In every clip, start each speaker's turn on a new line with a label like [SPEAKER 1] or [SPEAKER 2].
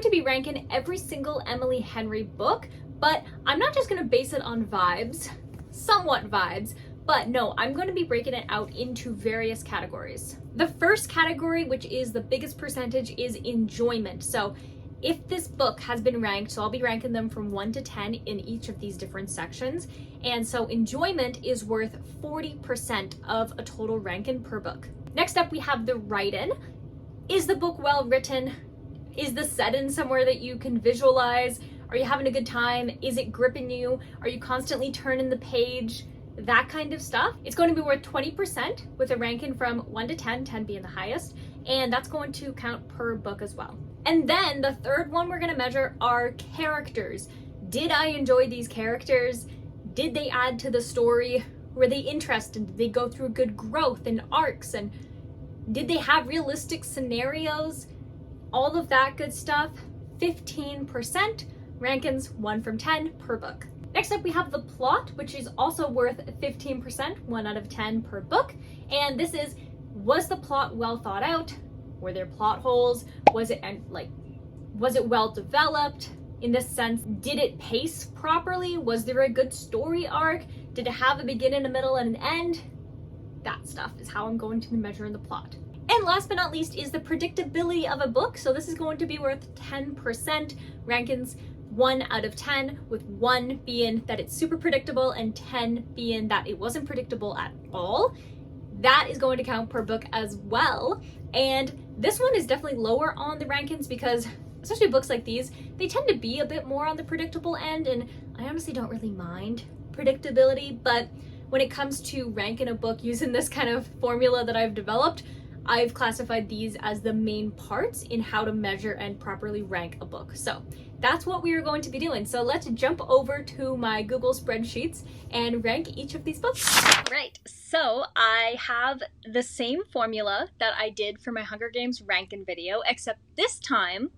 [SPEAKER 1] to be ranking every single Emily Henry book, but I'm not just going to base it on vibes, somewhat vibes, but no, I'm going to be breaking it out into various categories. The first category, which is the biggest percentage, is enjoyment. So if this book has been ranked, so I'll be ranking them from 1 to 10 in each of these different sections. And so enjoyment is worth 40% of a total ranking per book. Next up, we have the write-in. Is the book well written? Is the setting somewhere that you can visualize? Are you having a good time? Is it gripping you? Are you constantly turning the page? That kind of stuff. It's going to be worth 20% with a ranking from 1 to 10, 10 being the highest, and that's going to count per book as well. And then the third one we're going to measure are characters. Did I enjoy these characters? Did they add to the story? Were they interesting? Did they go through good growth and arcs? And did they have realistic scenarios? All of that good stuff. 15%, rankings 1 from 10 per book. Next up, we have the plot, which is also worth 15%, 1 out of 10 per book. And this is, was the plot well thought out? Were there plot holes? Was it well developed? In this sense, did it pace properly? Was there a good story arc? Did it have a beginning, a middle, and an end? That stuff is how I'm going to be measuring the plot. And last but not least is the predictability of a book. So this is going to be worth 10%, rankings 1 out of 10, with 1 being that it's super predictable and 10 being that it wasn't predictable at all. That is going to count per book as well. And this one is definitely lower on the rankings because, especially books like these, they tend to be a bit more on the predictable end, and I honestly don't really mind predictability, but when it comes to ranking a book using this kind of formula that I've developed, I've classified these as the main parts in how to measure and properly rank a book. So that's what we are going to be doing. So let's jump over to my Google spreadsheets and rank each of these books. Right, so I have the same formula that I did for my Hunger Games ranking video, except this time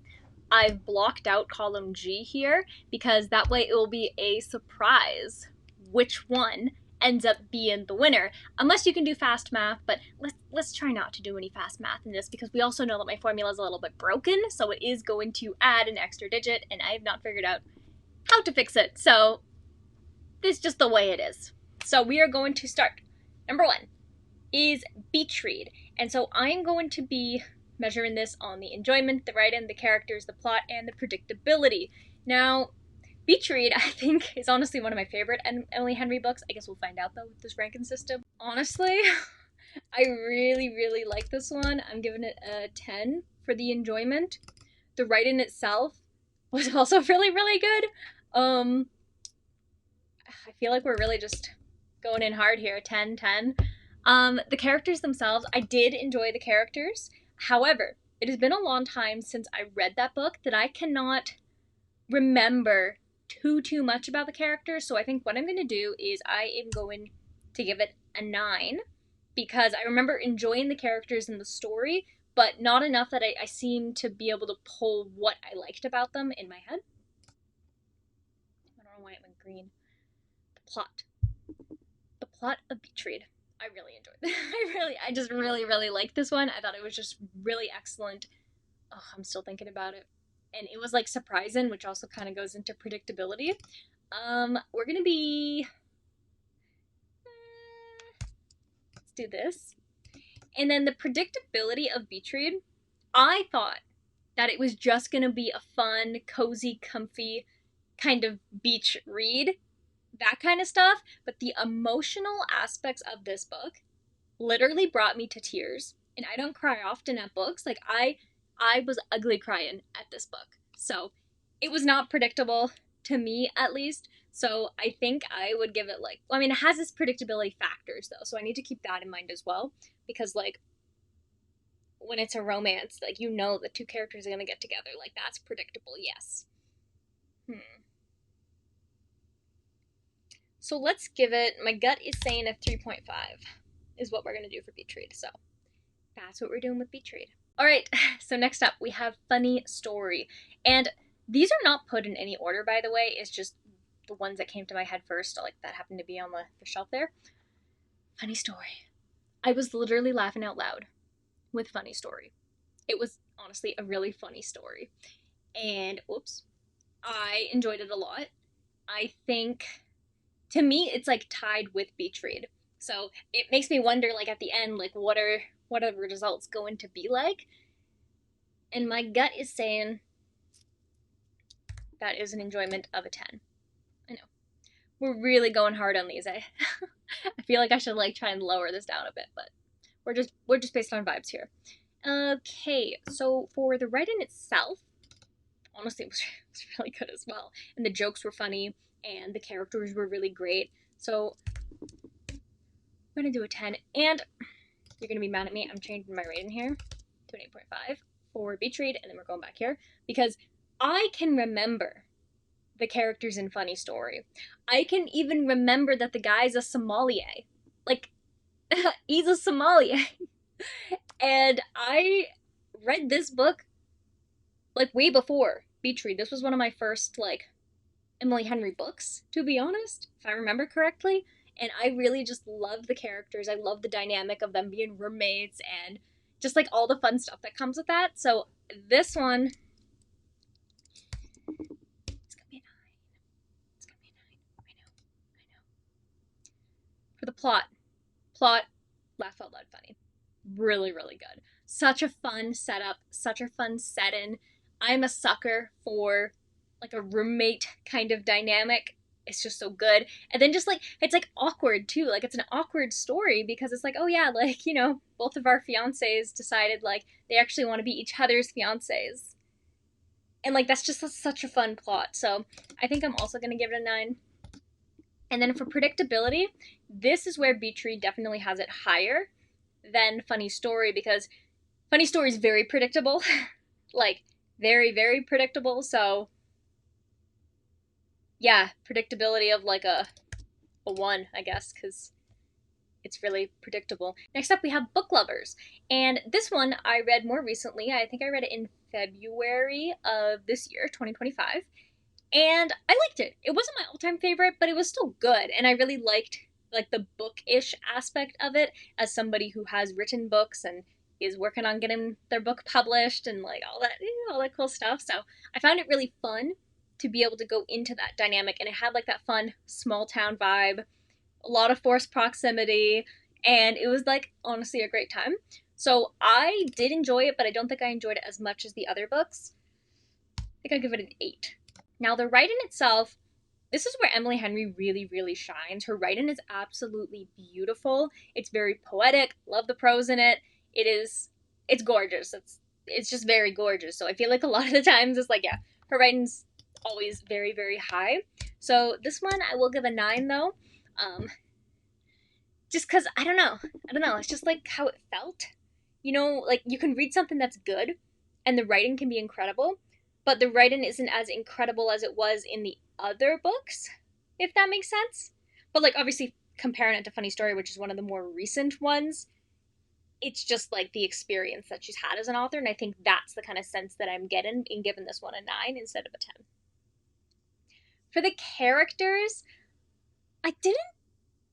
[SPEAKER 1] I've blocked out column G here because that way it will be a surprise which one ends up being the winner, unless you can do fast math, but let's try not to do any fast math in this because we also know that my formula is a little bit broken, so it is going to add an extra digit, and I have not figured out how to fix it, so this is just the way it is. So we are going to start. Number 1 is beach read, and so I'm going to be measuring this on the enjoyment, the write-in, the characters, the plot, and the predictability. Now, beach read, I think, is honestly one of my favorite Emily Henry books. I guess we'll find out, though, with this ranking system. Honestly, I really, really like this one. I'm giving it a 10 for the enjoyment. The write-in itself was also really, really good. I feel like we're really just going in hard here. 10, 10. The characters themselves, I did enjoy the characters. However, it has been a long time since I read that book that I cannot remember too much about the characters, so I think what I'm going to do is I am going to give it a 9 because I remember enjoying the characters in the story, but not enough that I seem to be able to pull what I liked about them in my head. I don't know why it went green. The plot of Beach Read. I really enjoyed it. I just really liked this one. I thought it was just really excellent. Oh, I'm still thinking about it. And it was like surprising, which also kind of goes into predictability. We're gonna be, let's do this. And then the predictability of beach read, I thought that it was just gonna be a fun, cozy, comfy kind of beach read, that kind of stuff. But the emotional aspects of this book literally brought me to tears. And I don't cry often at books. Like I was ugly crying at this book. So it was not predictable to me, at least. So I think I would give it like, well, I mean, it has its predictability factors though. So I need to keep that in mind as well. Because like when it's a romance, like you know the two characters are going to get together. Like that's predictable, yes. So let's give it, my gut is saying a 3.5 is what we're going to do for beach read. So that's what we're doing with beach read. All right, so next up we have funny story. And these are not put in any order, by the way. It's just the ones that came to my head first, like that happened to be on the shelf there. Funny story. I was literally laughing out loud with funny story. It was honestly a really funny story. and oops, I enjoyed it a lot. I think, to me, it's like tied with Beach Read. So it makes me wonder, like at the end, like what are the results going to be like? And my gut is saying that is an enjoyment of a 10. I know. We're really going hard on these. I feel like I should like try and lower this down a bit, but we're just based on vibes here. Okay, so for the writing itself, honestly, it was really good as well, and the jokes were funny, and the characters were really great. So we're gonna do a 10, and you're gonna be mad at me. I'm changing my rating here to an 8.5 for Beach Read, and then we're going back here because I can remember the characters in Funny Story. I can even remember that the guy's a sommelier. Like, he's a sommelier. And I read this book like way before Beach Read. This was one of my first like Emily Henry books, to be honest, if I remember correctly. And I really just love the characters. I love the dynamic of them being roommates and just like all the fun stuff that comes with that. So this one, it's gonna be a 9. It's gonna be a 9. I know. For the plot, laugh out loud funny. Really, really good. Such a fun setup, such a fun setting. I'm a sucker for like a roommate kind of dynamic. It's just so good. And then just like it's like awkward too. Like it's an awkward story because it's like, oh yeah, like, you know, both of our fiancés decided like they actually want to be each other's fiancés. And like that's just such a fun plot. So I think I'm also gonna give it a 9. And then for predictability, this is where Beach Read definitely has it higher than Funny Story because Funny Story is very predictable. Like, very, very predictable. So, yeah, predictability of like a 1, I guess, because it's really predictable. Next up, we have Book Lovers. And this one I read more recently. I think I read it in February of this year, 2025. And I liked it. It wasn't my all-time favorite, but it was still good. And I really liked like the bookish aspect of it as somebody who has written books and is working on getting their book published and like all that cool stuff. So I found it really fun to be able to go into that dynamic, and it had like that fun small town vibe, a lot of forced proximity, and it was like honestly a great time. So I did enjoy it, but I don't think I enjoyed it as much as the other books. I think I'll give it an 8. Now the writing itself, this is where Emily Henry really, really shines. Her writing is absolutely beautiful. It's very poetic. Love the prose in it. It's gorgeous. It's just very gorgeous. So I feel like a lot of the times it's like, yeah, her writing's always very, very high. So this one I will give a 9 though. Just because I don't know. It's just like how it felt. You know, like you can read something that's good and the writing can be incredible, but the writing isn't as incredible as it was in the other books, if that makes sense. But like obviously comparing it to Funny Story, which is one of the more recent ones, it's just like the experience that she's had as an author, and I think that's the kind of sense that I'm getting in giving this one a 9 instead of a 10. For the characters, I didn't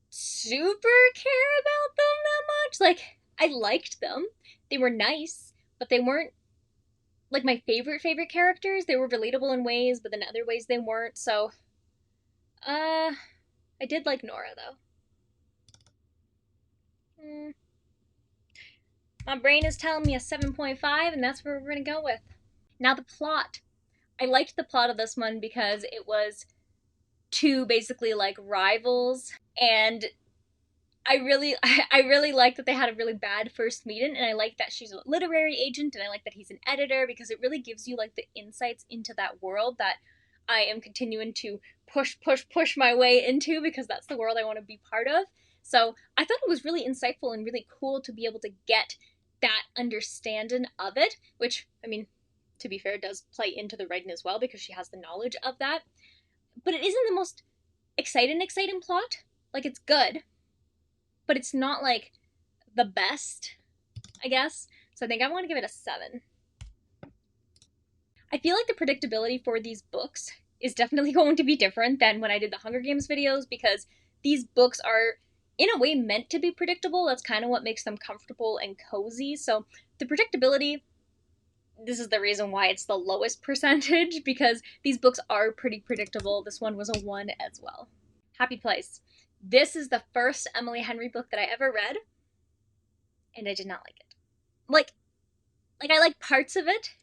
[SPEAKER 1] super care about them that much. Like, I liked them. They were nice, but they weren't like my favorite characters. They were relatable in ways, but in other ways they weren't. So, I did like Nora though. My brain is telling me a 7.5, and that's where we're gonna go with. Now the plot. I liked the plot of this one because it was two basically like rivals, and I really like that they had a really bad first meeting, and I like that she's a literary agent, and I like that he's an editor because it really gives you like the insights into that world that I am continuing to push my way into because that's the world I want to be part of. So I thought it was really insightful and really cool to be able to get that understanding of it, which, I mean, to be fair, does play into the writing as well because she has the knowledge of that. But it isn't the most exciting plot. Like, it's good, but it's not like the best, I guess. So I think I want to give it a 7. I feel like the predictability for these books is definitely going to be different than when I did the Hunger Games videos because these books are in a way meant to be predictable. That's kind of what makes them comfortable and cozy. So the predictability this is the reason why it's the lowest percentage, because these books are pretty predictable. This one was a 1 as well. Happy Place. This is the first Emily Henry book that I ever read, and I did not like it. Like I liked parts of it.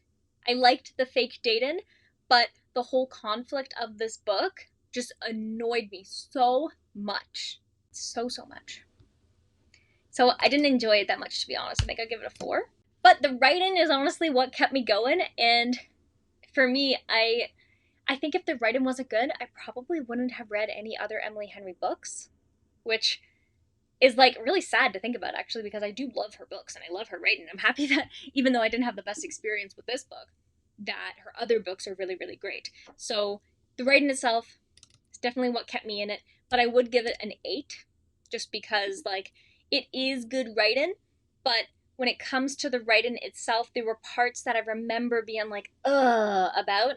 [SPEAKER 1] I liked the fake dating, but the whole conflict of this book just annoyed me so much. So much. So I didn't enjoy it that much, to be honest. I think I'd give it a 4. But the writing is honestly what kept me going, and for me, I think if the writing wasn't good, I probably wouldn't have read any other Emily Henry books, which is like really sad to think about, actually, because I do love her books and I love her writing. I'm happy that even though I didn't have the best experience with this book, that her other books are really, really great. So the writing itself is definitely what kept me in it, but I would give it an 8, just because like it is good writing, but when it comes to the writing itself, there were parts that I remember being like, ugh, about.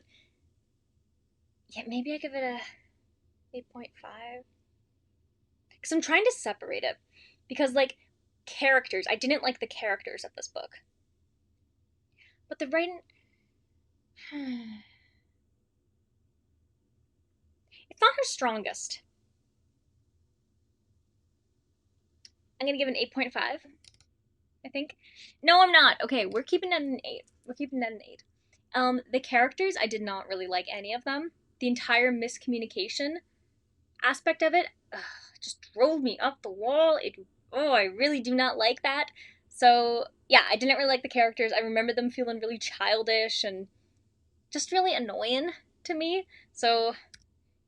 [SPEAKER 1] Yeah, maybe I give it a 8.5. Because I'm trying to separate it. Because, like, characters, I didn't like the characters of this book. But the writing. It's not her strongest. I'm going to give it an 8.5. I think. No, I'm not. Okay, we're keeping it an 8. We're keeping it an 8. The characters, I did not really like any of them. The entire miscommunication aspect of it just drove me up the wall. I really do not like that. So, yeah, I didn't really like the characters. I remember them feeling really childish and just really annoying to me. So,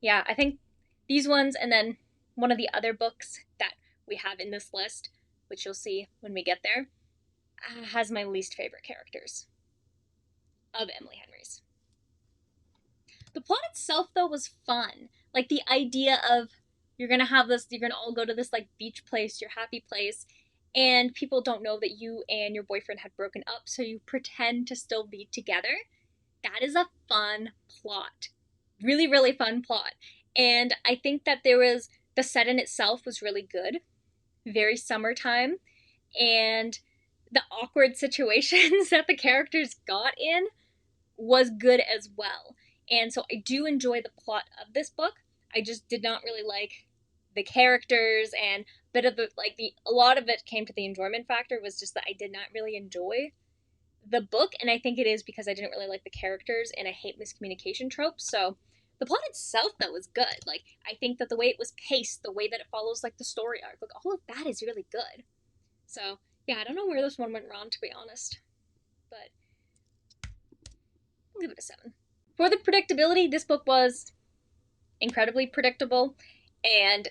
[SPEAKER 1] yeah, I think these ones, and then one of the other books that we have in this list, which you'll see when we get there, has my least favorite characters of Emily Henry's. The plot itself, though, was fun. Like, the idea of you're gonna all go to this, like, beach place, your happy place, and people don't know that you and your boyfriend had broken up, so you pretend to still be together. That is a fun plot. Really, really fun plot. And I think that the setting itself was really good. Very summertime. And the awkward situations that the characters got in was good as well. And so I do enjoy the plot of this book. I just did not really like the characters, and a lot of it came to the enjoyment factor was just that I did not really enjoy the book, and I think it is because I didn't really like the characters and I hate miscommunication tropes. So the plot itself, though, was good. Like, I think that the way it was paced, the way that it follows like the story arc, like all of that is really good. So yeah, I don't know where this one went wrong, to be honest, but I'll give it a 7. For the predictability, this book was incredibly predictable, and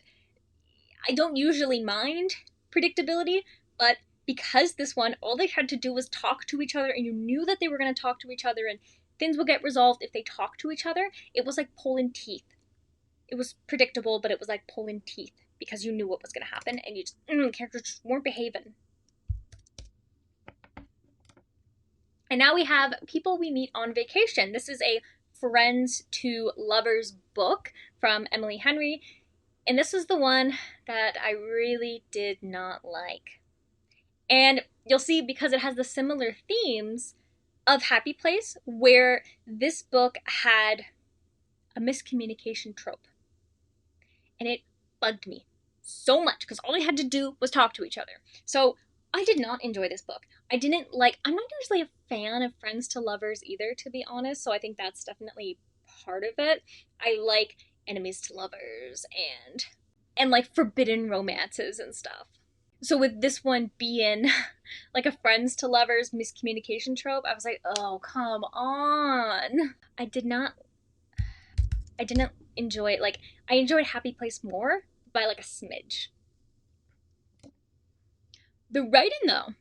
[SPEAKER 1] I don't usually mind predictability, but because this one, all they had to do was talk to each other, and you knew that they were going to talk to each other, and things would get resolved if they talked to each other, it was like pulling teeth. It was predictable, but it was like pulling teeth, because you knew what was going to happen, and characters just weren't behaving. And now we have People We Meet on Vacation. This is a friends to lovers book from Emily Henry, and this is the one that I really did not like. And you'll see, because it has the similar themes of Happy Place, where this book had a miscommunication trope. And it bugged me so much, because all they had to do was talk to each other. So I did not enjoy this book. I'm not usually a fan of friends to lovers either, to be honest, so I think that's definitely part of it. I like enemies to lovers and like forbidden romances and stuff. So with this one being like a friends to lovers miscommunication trope, I was like, oh, come on. I didn't enjoy it. Like, I enjoyed Happy Place more by like a smidge. The writing, though,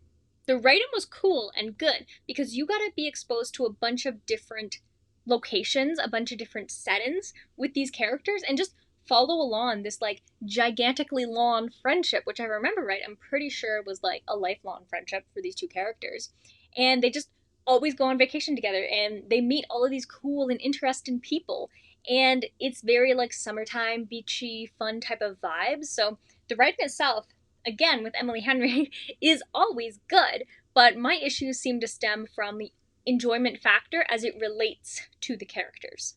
[SPEAKER 1] was cool and good, because you got to be exposed to a bunch of different locations, a bunch of different settings with these characters, and just follow along this like gigantically long friendship, which I remember right, I'm pretty sure was like a lifelong friendship for these two characters. And they just always go on vacation together, and they meet all of these cool and interesting people. And it's very like summertime, beachy, fun type of vibes. So the writing itself, again, with Emily Henry, is always good, but my issues seem to stem from the enjoyment factor as it relates to the characters.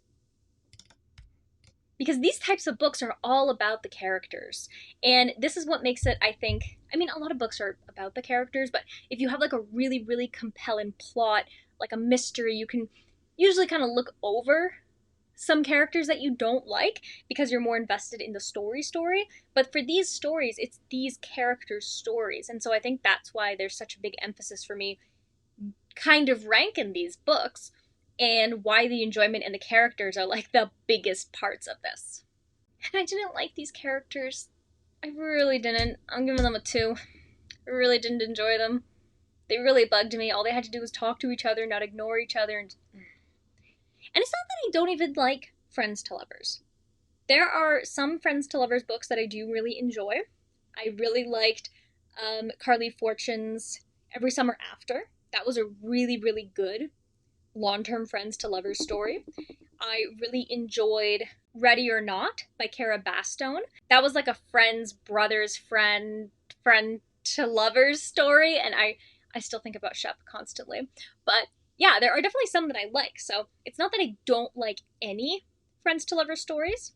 [SPEAKER 1] Because these types of books are all about the characters. And this is what makes it, I think, I mean, a lot of books are about the characters, but if you have like a really, really compelling plot, like a mystery, you can usually kind of look over some characters that you don't like because you're more invested in the story. But for these stories, it's these characters' stories. And so I think that's why there's such a big emphasis for me kind of ranking these books, and why the enjoyment and the characters are like the biggest parts of this. And I didn't like these characters. I really didn't. I'm giving them a 2. I really didn't enjoy them. They really bugged me. All they had to do was talk to each other, not ignore each other. And it's not that I don't even like Friends to Lovers. There are some Friends to Lovers books that I do really enjoy. I really liked Carly Fortune's Every Summer After. That was a really, really good long-term Friends to Lovers story. I really enjoyed Ready or Not by Cara Bastone. That was like a friend's brother's friend to lovers story, and I still think about Shep constantly. But yeah, there are definitely some that I like. So it's not that I don't like any Friends to Lovers stories.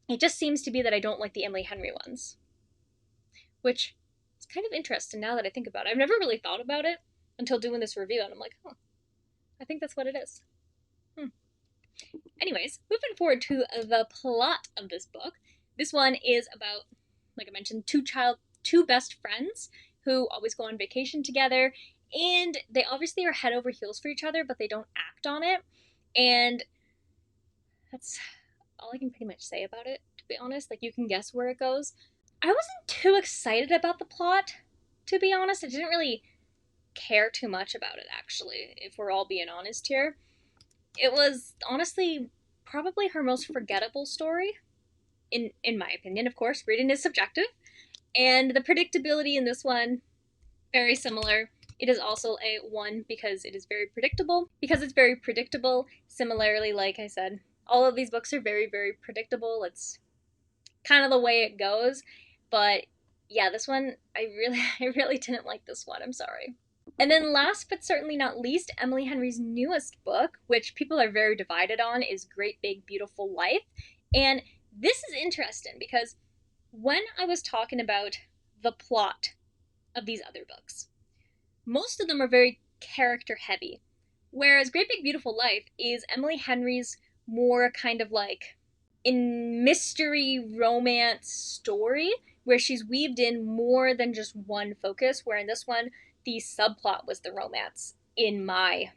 [SPEAKER 1] It just seems to be that I don't like the Emily Henry ones, which is kind of interesting now that I think about it. I've never really thought about it until doing this review, and I'm like, huh, I think that's what it is. Anyways, moving forward to the plot of this book. This one is about, like I mentioned, two best friends who always go on vacation together, and they obviously are head over heels for each other, but they don't act on it. And that's all I can pretty much say about it, to be honest. Like, you can guess where it goes. I wasn't too excited about the plot, to be honest. I didn't really care too much about it, actually, if we're all being honest here. It was honestly probably her most forgettable story, in my opinion. Of course, reading is subjective, and the predictability in this one, very similar. It is also a 1 because it is very predictable. Because it's very predictable, similarly, like I said, all of these books are very, very predictable. It's kind of the way it goes. But yeah, this one, I really didn't like this one. I'm sorry. And then last but certainly not least, Emily Henry's newest book, which people are very divided on, is Great Big Beautiful Life. And this is interesting because when I was talking about the plot of these other books, most of them are very character heavy. Whereas Great Big Beautiful Life is Emily Henry's more kind of like in mystery romance story, where she's weaved in more than just one focus, where in this one, the subplot was the romance in my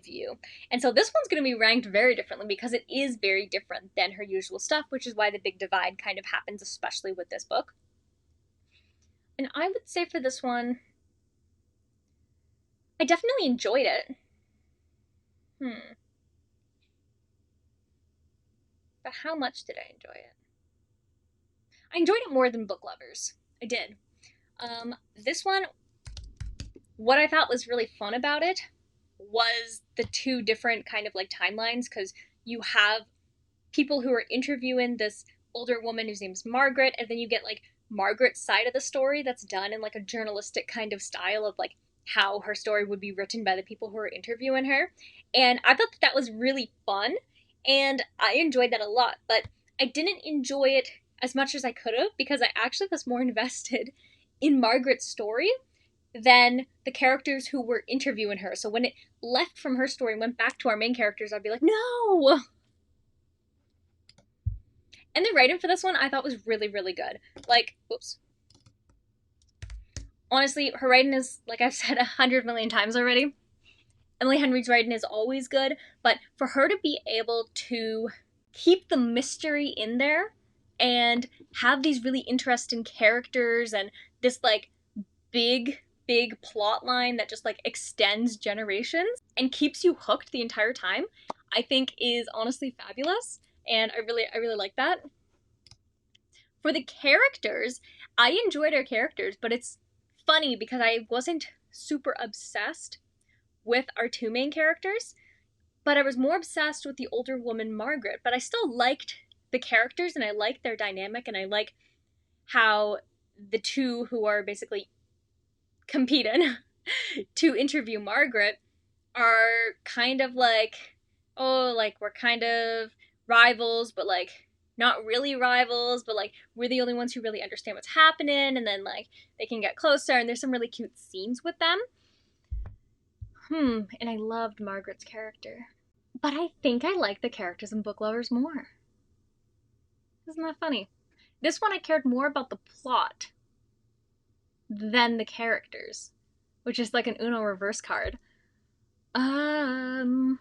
[SPEAKER 1] view. And so this one's going to be ranked very differently because it is very different than her usual stuff, which is why the big divide kind of happens, especially with this book. And I would say for this one, I definitely enjoyed it. But how much did I enjoy it? I enjoyed it more than Book Lovers. I did. This one, what I thought was really fun about it was the two different kind of like timelines, because you have people who are interviewing this older woman whose name's Margaret, and then you get like Margaret's side of the story that's done in like a journalistic kind of style of like how her story would be written by the people who are interviewing her. And I thought that was really fun, and I enjoyed that a lot, but I didn't enjoy it as much as I could have because I actually was more invested in Margaret's story than the characters who were interviewing her. So when it left from her story and went back to our main characters, I'd be like, no! And the writing for this one I thought was really, really good. Like, whoops. Honestly, her writing is, like I've said 100 million times already, Emily Henry's writing is always good, but for her to be able to keep the mystery in there and have these really interesting characters and this like big plot line that just like extends generations and keeps you hooked the entire time, I think is honestly fabulous, and I really like that. For the characters, I enjoyed our characters, but it's funny because I wasn't super obsessed with our two main characters, but I was more obsessed with the older woman Margaret. But I still liked the characters and I liked their dynamic, and I like how the two who are basically competing to interview Margaret are kind of like, oh, like we're kind of rivals, but like not really rivals, but like we're the only ones who really understand what's happening, and then like they can get closer, and there's some really cute scenes with them. And I loved Margaret's character. But I think I like the characters in Book Lovers more. Isn't that funny? This one I cared more about the plot than the characters, which is like an Uno reverse card. I'm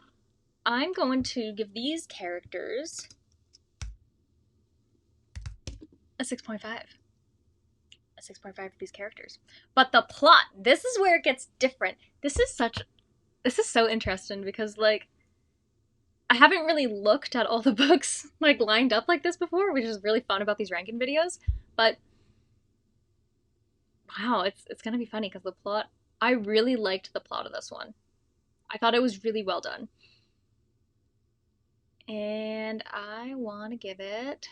[SPEAKER 1] going to give these characters a 6.5. A 6.5 for these characters. But the plot, this is where it gets different. This is so interesting because like I haven't really looked at all the books like lined up like this before, which is really fun about these ranking videos. But wow, it's gonna be funny because the plot, I really liked the plot of this one. I thought it was really well done. And I want to give it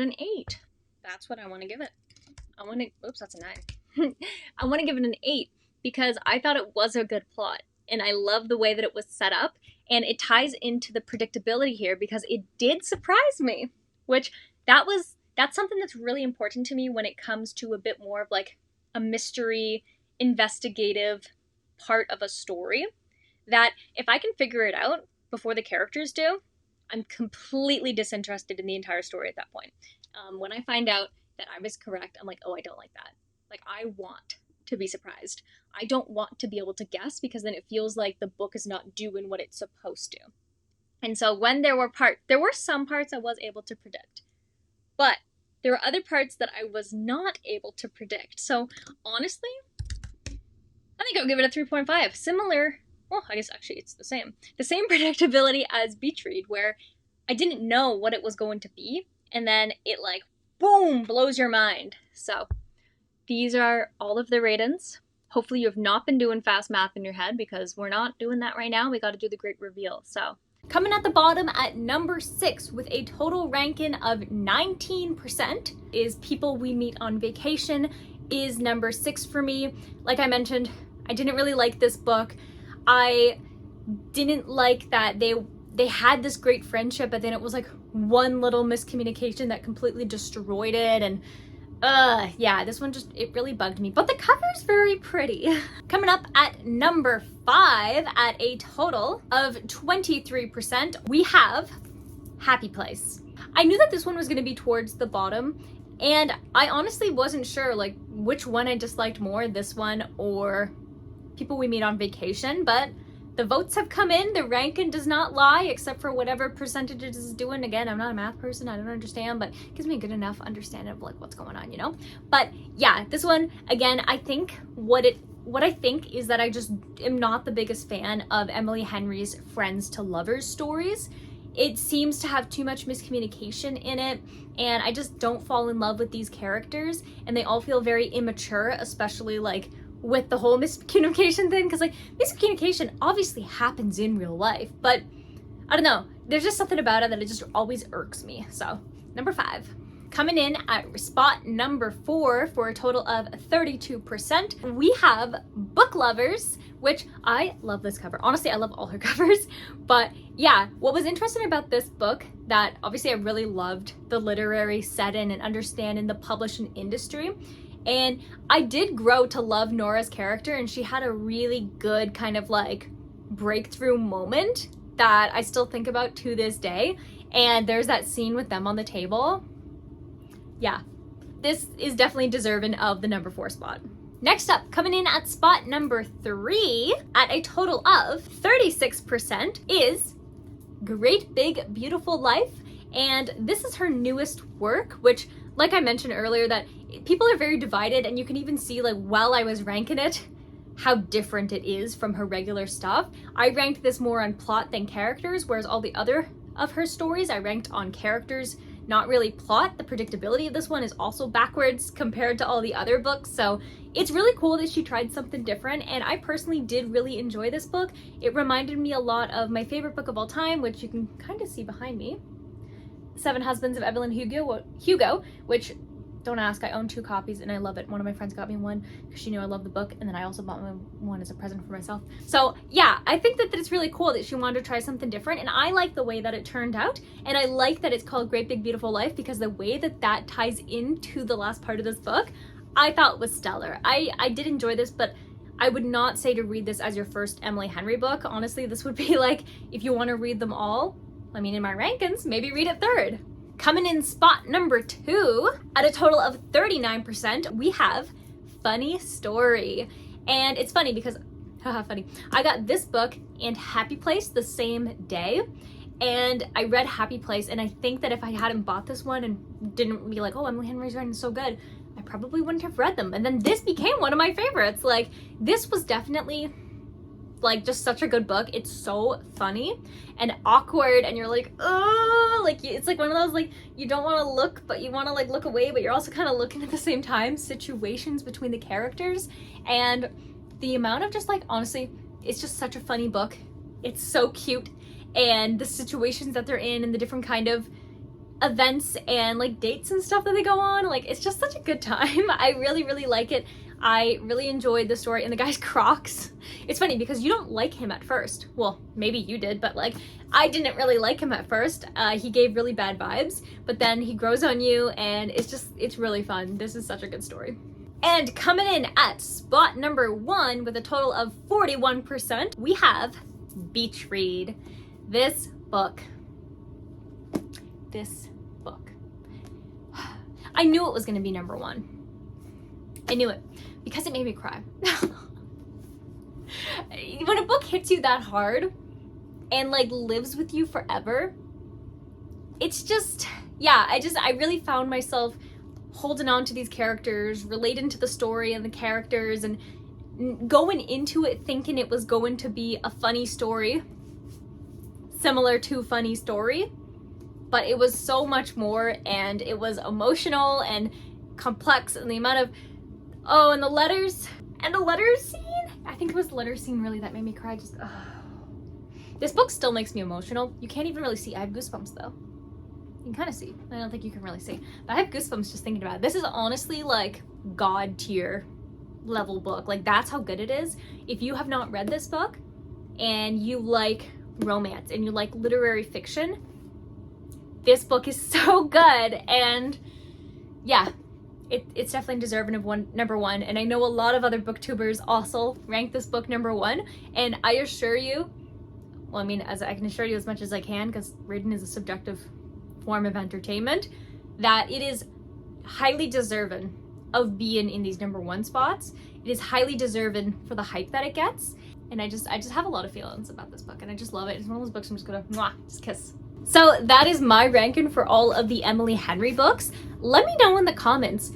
[SPEAKER 1] an 8. That's what I want to give it. Oops, that's a 9. I want to give it an 8 because I thought it was a good plot. And I love the way that it was set up. And it ties into the predictability here because it did surprise me. Which, that's something that's really important to me when it comes to a bit more of like a mystery, investigative part of a story. That if I can figure it out before the characters do, I'm completely disinterested in the entire story at that point. When I find out that I was correct, I'm like, oh, I don't like that. Like, I want to be surprised. I don't want to be able to guess because then it feels like the book is not doing what it's supposed to. And so when there were some parts I was able to predict, but there were other parts that I was not able to predict. So honestly, I think I'll give it a 3.5. Similar, well, I guess actually it's the same predictability as Beach Read, where I didn't know what it was going to be, and then it like, boom, blows your mind. So these are all of the ratings. Hopefully you have not been doing fast math in your head because we're not doing that right now. We got to do the great reveal. So coming at the bottom at number 6 with a total ranking of 19% is People We Meet on Vacation, is number 6 for me. Like I mentioned, I didn't really like this book. I didn't like that they had this great friendship, but then it was like one little miscommunication that completely destroyed it. And yeah, this one it really bugged me. But the cover's very pretty. Coming up at number 5 at a total of 23%, we have Happy Place. I knew that this one was going to be towards the bottom, and I honestly wasn't sure like which one I disliked more, this one or People We Meet on Vacation, but the votes have come in. The ranking does not lie, except for whatever percentage it is doing. Again, I'm not a math person, I don't understand, but it gives me a good enough understanding of like what's going on, you know? But yeah, this one, again, I think what I think is that I just am not the biggest fan of Emily Henry's friends to lovers stories. It seems to have too much miscommunication in it, and I just don't fall in love with these characters, and they all feel very immature, especially like with the whole miscommunication thing, because like miscommunication obviously happens in real life, but I don't know, there's just something about it that it just always irks me. So number 5. Coming in at spot number 4 for a total of 32%, we have Book Lovers, which I love this cover. Honestly, I love all her covers. But yeah, what was interesting about this book, that obviously I really loved the literary setting and understanding the publishing industry. And I did grow to love Nora's character, and she had a really good kind of like breakthrough moment that I still think about to this day. And there's that scene with them on the table. Yeah, this is definitely deserving of the number 4 spot. Next up, coming in at spot number 3 at a total of 36% is Great Big Beautiful Life. And this is her newest work, which, like I mentioned earlier, that people are very divided, and you can even see like while I was ranking it, how different it is from her regular stuff. I ranked this more on plot than characters, whereas all the other of her stories I ranked on characters, not really plot. The predictability of this one is also backwards compared to all the other books, so it's really cool that she tried something different, and I personally did really enjoy this book. It reminded me a lot of my favorite book of all time, which you can kind of see behind me, Seven Husbands of Evelyn Hugo, which Don't ask, I own 2 copies and I love it. One of my friends got me one because she knew I loved the book, and then I also bought one as a present for myself. So yeah, I think that it's really cool that she wanted to try something different, and I like the way that it turned out, and I like that it's called Great Big Beautiful Life, because the way that that ties into the last part of this book, I thought was stellar. I did enjoy this, but I would not say to read this as your first Emily Henry book. Honestly, this would be like, if you want to read them all, I mean, in my rankings, maybe read it third. Coming in spot number 2, at a total of 39%, we have Funny Story. And it's funny because, haha, funny. I got this book and Happy Place the same day. And I read Happy Place, and I think that if I hadn't bought this one and didn't be like, oh, Emily Henry's writing so good, I probably wouldn't have read them. And then this became one of my favorites. Like, this was definitely like just such a good book. It's so funny and awkward, and you're like, oh, like it's like one of those, like, you don't want to look, but you want to like look away, but you're also kind of looking at the same time, situations between the characters. And the amount of just like, honestly, it's just such a funny book. It's so cute, and the situations that they're in and the different kind of events and like dates and stuff that they go on, like, it's just such a good time. I really, really like it. I really enjoyed the story, and the guy's Crocs. It's funny because you don't like him at first. Well, maybe you did, but like, I didn't really like him at first. He gave really bad vibes, but then he grows on you, and it's really fun. This is such a good story. And coming in at spot number 1 with a total of 41%, we have Beach Read. This book. I knew it was going to be number 1. I knew it because it made me cry. When a book hits you that hard and like lives with you forever, it's just, yeah, I really found myself holding on to these characters, relating to the story and the characters, and going into it thinking it was going to be a funny story, similar to Funny Story, but it was so much more, and it was emotional and complex, and the amount of, oh, and the letters scene. I think it was the letter scene really that made me cry. Just, oh. This book still makes me emotional. You can't even really see. I have goosebumps though. You can kind of see. I don't think you can really see, but I have goosebumps just thinking about it. This is honestly like God tier level book. Like, that's how good it is. If you have not read this book and you like romance and you like literary fiction, this book is so good. And yeah, it's definitely deserving of number 1, and I know a lot of other booktubers also rank this book number 1, and I assure you, well, I mean, as I can assure you as much as I can, because reading is a subjective form of entertainment, that it is highly deserving of being in these number 1 spots. It is highly deserving for the hype that it gets, and I just have a lot of feelings about this book, and I just love it. It's one of those books I'm just gonna mwah, just kiss. So that is my ranking for all of the Emily Henry books. Let me know in the comments,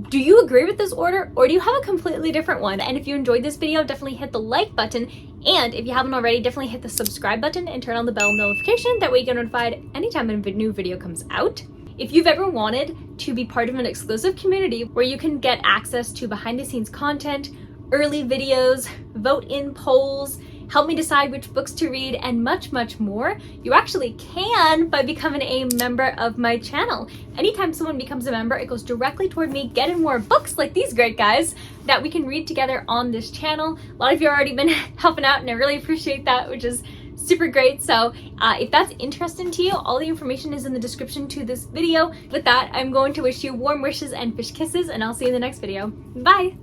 [SPEAKER 1] do you agree with this order, or do you have a completely different one? And if you enjoyed this video, definitely hit the like button. And if you haven't already, definitely hit the subscribe button and turn on the bell notification. That way you get notified anytime a new video comes out. If you've ever wanted to be part of an exclusive community where you can get access to behind the scenes content, early videos, vote in polls, help me decide which books to read, and much, much more, you actually can by becoming a member of my channel. Anytime someone becomes a member, it goes directly toward me getting more books like these great guys that we can read together on this channel. A lot of you have already been helping out, and I really appreciate that, which is super great. So if that's interesting to you, all the information is in the description to this video. With that, I'm going to wish you warm wishes and fish kisses, and I'll see you in the next video. Bye!